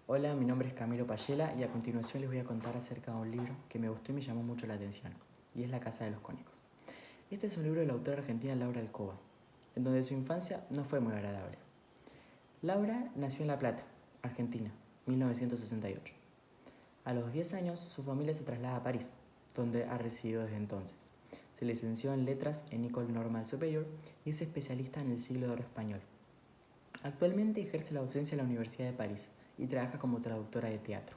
Hola, mi nombre es Camilo Payela y a continuación les voy a contar acerca de un libro que me gustó y me llamó mucho la atención, y es La Casa de los Conejos. Este es un libro de la autora argentina Laura Alcoba, en donde su infancia no fue muy agradable. Laura nació en La Plata, Argentina, 1968. A los 10 años su familia se traslada a París, donde ha residido desde entonces. Se licenció en letras en École Normale Supérieure y es especialista en el siglo de oro español. Actualmente ejerce la docencia en la Universidad de París y trabaja como traductora de teatro.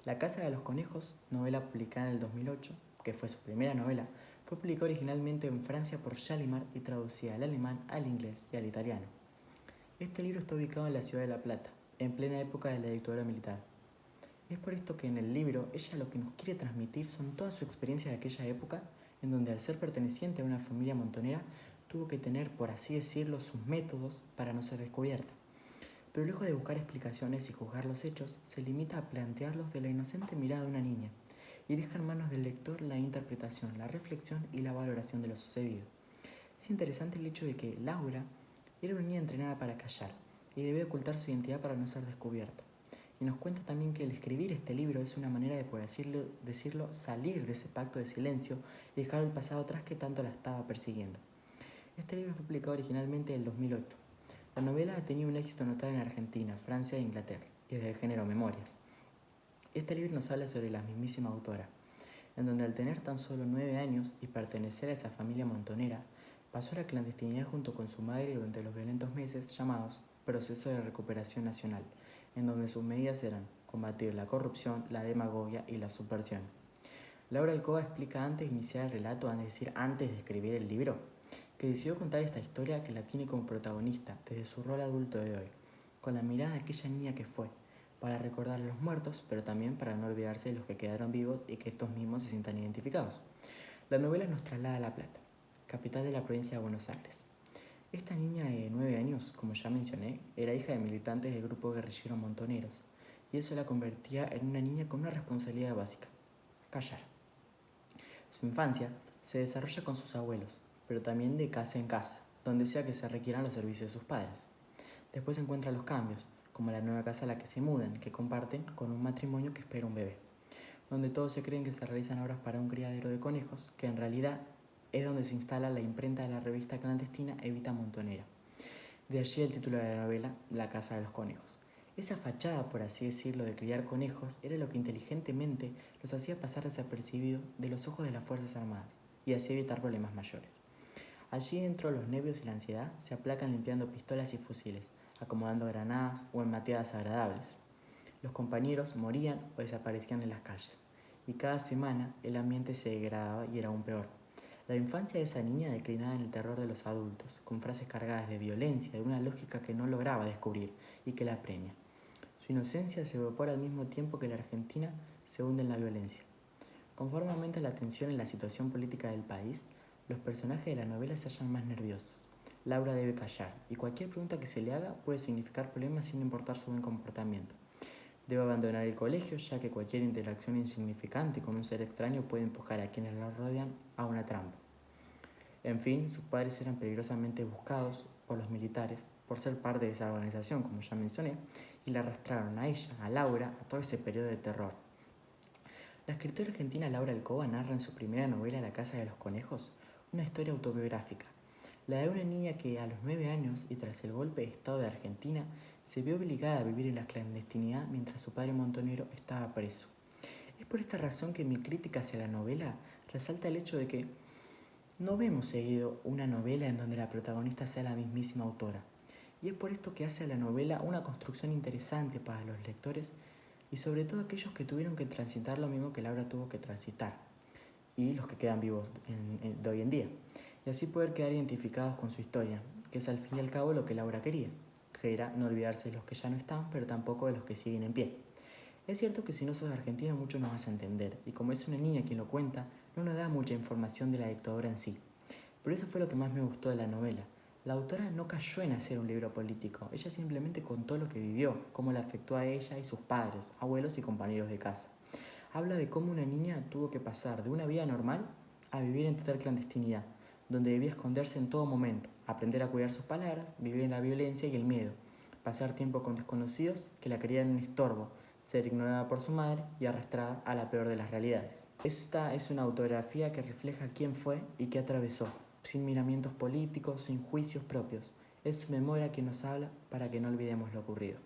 La Casa de los Conejos, novela publicada en el 2008, que fue su primera novela, fue publicada originalmente en Francia por Gallimard y traducida al alemán, al inglés y al italiano. Este libro está ubicado en la ciudad de La Plata, en plena época de la dictadura militar. Es por esto que en el libro ella lo que nos quiere transmitir son toda su experiencia de aquella época, en donde al ser perteneciente a una familia montonera, tuvo que tener, por así decirlo, sus métodos para no ser descubierta. Pero lejos de buscar explicaciones y juzgar los hechos, se limita a plantearlos de la inocente mirada de una niña, y deja en manos del lector la interpretación, la reflexión y la valoración de lo sucedido. Es interesante el hecho de que Laura era una niña entrenada para callar, y debía ocultar su identidad para no ser descubierta. Y nos cuenta también que el escribir este libro es una manera de, por decirlo, salir de ese pacto de silencio y dejar el pasado atrás que tanto la estaba persiguiendo. Este libro fue publicado originalmente en el 2008. La novela ha tenido un éxito notable en Argentina, Francia e Inglaterra, y es del género Memorias. Este libro nos habla sobre la mismísima autora, en donde al tener tan solo 9 años y pertenecer a esa familia montonera, pasó a la clandestinidad junto con su madre durante los violentos meses llamados Proceso de Recuperación Nacional, en donde sus medidas eran combatir la corrupción, la demagogia y la subversión. Laura Alcoba explica antes de iniciar el relato, es decir, antes de escribir el libro, que decidió contar esta historia que la tiene como protagonista desde su rol adulto de hoy, con la mirada de aquella niña que fue, para recordar a los muertos, pero también para no olvidarse de los que quedaron vivos y que estos mismos se sientan identificados. La novela nos traslada a La Plata, capital de la provincia de Buenos Aires. Esta niña de 9 años, como ya mencioné, era hija de militantes del grupo guerrillero Montoneros, y eso la convertía en una niña con una responsabilidad básica: callar. Su infancia se desarrolla con sus abuelos, pero también de casa en casa, donde sea que se requieran los servicios de sus padres. Después se encuentran los cambios, como la nueva casa a la que se mudan, que comparten con un matrimonio que espera un bebé, donde todos se creen que se realizan obras para un criadero de conejos, que en realidad es donde se instala la imprenta de la revista clandestina Evita Montonera. De allí el título de la novela, La Casa de los Conejos. Esa fachada, por así decirlo, de criar conejos era lo que inteligentemente los hacía pasar desapercibido de los ojos de las Fuerzas Armadas y así evitar problemas mayores. Allí dentro los nervios y la ansiedad se aplacan limpiando pistolas y fusiles, acomodando granadas o en mateadas agradables. Los compañeros morían o desaparecían en las calles, y cada semana el ambiente se degradaba y era aún peor. La infancia de esa niña declinaba en el terror de los adultos, con frases cargadas de violencia, de una lógica que no lograba descubrir y que la apremia. Su inocencia se evapora al mismo tiempo que la Argentina se hunde en la violencia. Conforme aumenta la tensión en la situación política del país, los personajes de la novela se hallan más nerviosos. Laura debe callar, y cualquier pregunta que se le haga puede significar problemas sin importar su buen comportamiento. Debe abandonar el colegio, ya que cualquier interacción insignificante con un ser extraño puede empujar a quienes la rodean a una trampa. En fin, sus padres eran peligrosamente buscados por los militares por ser parte de esa organización, como ya mencioné, y la arrastraron a ella, a Laura, a todo ese periodo de terror. La escritora argentina Laura Alcoba narra en su primera novela La Casa de los Conejos una historia autobiográfica, la de una niña que a los 9 años y tras el golpe de Estado de Argentina se vio obligada a vivir en la clandestinidad mientras su padre montonero estaba preso. Es por esta razón que mi crítica hacia la novela resalta el hecho de que no vemos seguido una novela en donde la protagonista sea la mismísima autora, y es por esto que hace a la novela una construcción interesante para los lectores y sobre todo aquellos que tuvieron que transitar lo mismo que Laura tuvo que transitar, y los que quedan vivos de hoy en día, y así poder quedar identificados con su historia, que es al fin y al cabo lo que Laura quería, que era no olvidarse de los que ya no están, pero tampoco de los que siguen en pie. Es cierto que si no sos de Argentina mucho no vas a entender, y como es una niña quien lo cuenta, no nos da mucha información de la dictadura en sí. Pero eso fue lo que más me gustó de la novela. La autora no cayó en hacer un libro político, ella simplemente contó lo que vivió, cómo la afectó a ella y sus padres, abuelos y compañeros de casa. Habla de cómo una niña tuvo que pasar de una vida normal a vivir en total clandestinidad, donde debía esconderse en todo momento, aprender a cuidar sus palabras, vivir en la violencia y el miedo, pasar tiempo con desconocidos que la querían un estorbo, ser ignorada por su madre y arrastrada a la peor de las realidades. Esta es una autografía que refleja quién fue y qué atravesó, sin miramientos políticos, sin juicios propios. Es su memoria que nos habla para que no olvidemos lo ocurrido.